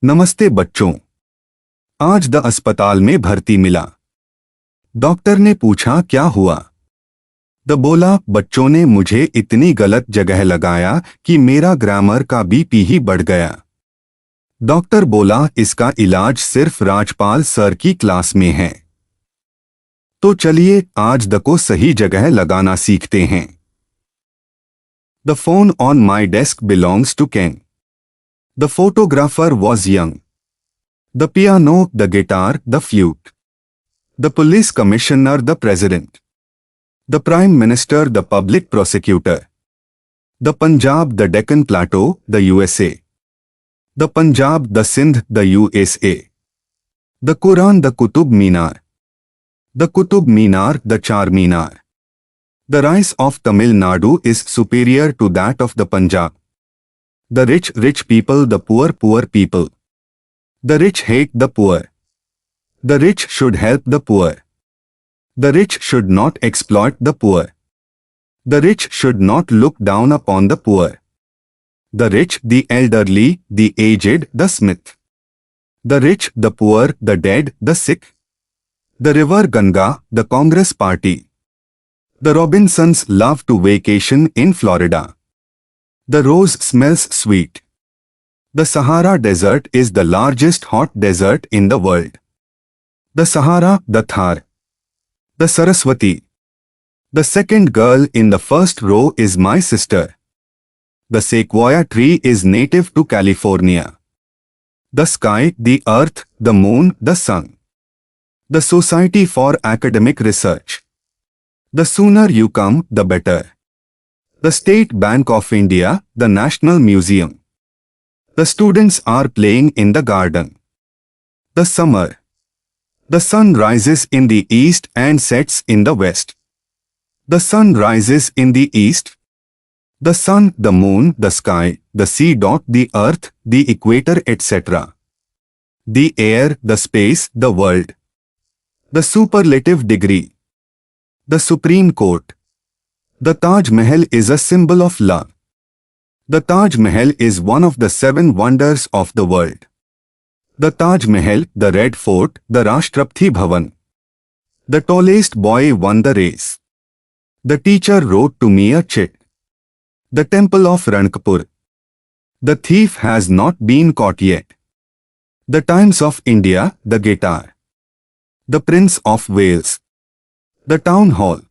नमस्ते बच्चों। आज अस्पताल में भर्ती मिला। डॉक्टर ने पूछा क्या हुआ। बोला बच्चों ने मुझे इतनी गलत जगह लगाया कि मेरा ग्रामर का बीपी ही बढ़ गया। डॉक्टर बोला इसका इलाज सिर्फ राजपाल सर की क्लास में है। तो चलिए आज को सही जगह लगाना सीखते हैं। The phone on my desk belongs to Ken. The photographer was young. The piano, the guitar, the flute. The police commissioner, the president. The prime minister, the public prosecutor. The Punjab, the Deccan Plateau, the USA. The Punjab, the Sindh, the USA. The Quran, the Qutub Minar. The Qutub Minar, the Char Minar. The rice of Tamil Nadu is superior to that of the Punjab. The rich people, the poor people. The rich hate the poor. The rich should help the poor. The rich should not exploit the poor. The rich should not look down upon the poor. The rich, the elderly, the aged, the smith. The rich, the poor, the dead, the sick. The river Ganga, the Congress Party. The Robinsons love to vacation in Florida. The rose smells sweet. The Sahara Desert is the largest hot desert in the world. The Sahara, the Thar. The Saraswati. The second girl in the first row is my sister. The sequoia tree is native to California. The sky, the earth, the moon, the sun. The Society for Academic Research. The sooner you come, the better. The State Bank of India, the National Museum. The students are playing in the garden. The summer. The sun rises in the east and sets in the west. The sun rises in the east. The sun, the moon, the sky, the sea dot, the earth, the equator, etc. The air, the space, the world. The superlative degree. The Supreme Court. The Taj Mahal is a symbol of love. The Taj Mahal is one of the 7 wonders of the world. The Taj Mahal, the Red Fort, the Rashtrapati Bhavan. The tallest boy won the race. The teacher wrote to me a chit. The Temple of Ranakpur. The thief has not been caught yet. The Times of India, the guitar. The Prince of Wales. The Town Hall.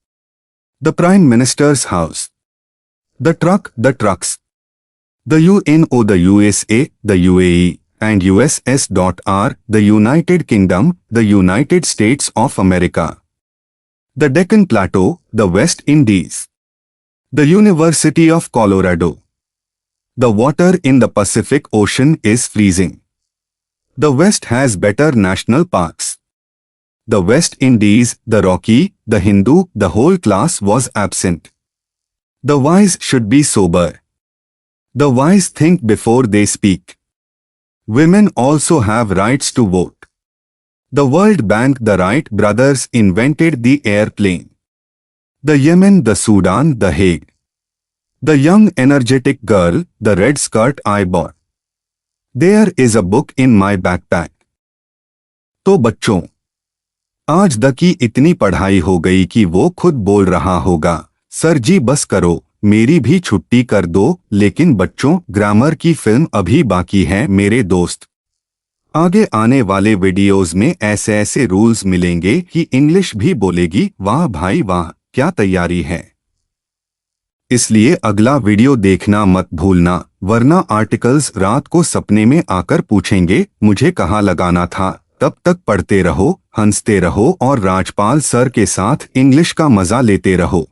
The Prime Minister's house. The truck, the trucks. The UNO, the USA, the UAE, and USS.R, the United Kingdom, the United States of America. The Deccan Plateau, the West Indies. The University of Colorado. The water in the Pacific Ocean is freezing. The West has better national parks. The West Indies, the Rocky, the Hindu, the whole class was absent. The wise should be sober. The wise think before they speak. Women also have rights to vote. The World Bank, the Wright brothers invented the airplane. The Yemen, the Sudan, the Hague. The young energetic girl, the red skirt I bought. There is a book in my backpack. तो बच्चों, आज की इतनी पढ़ाई हो गई कि वो खुद बोल रहा होगा, सर जी बस करो, मेरी भी छुट्टी कर दो। लेकिन बच्चों, ग्रामर की फिल्म अभी बाकी है मेरे दोस्त। आगे आने वाले वीडियोस में ऐसे ऐसे रूल्स मिलेंगे कि इंग्लिश भी बोलेगी। वाह भाई वाह, क्या तैयारी है। इसलिए अगला वीडियो देखना मत भूलना, वरना आर्टिकल्स रात को सपने में आकर पूछेंगे मुझे कहाँ लगाना था। तब तक पढ़ते रहो, हंसते रहो और राजपाल सर के साथ इंग्लिश का मजा लेते रहो।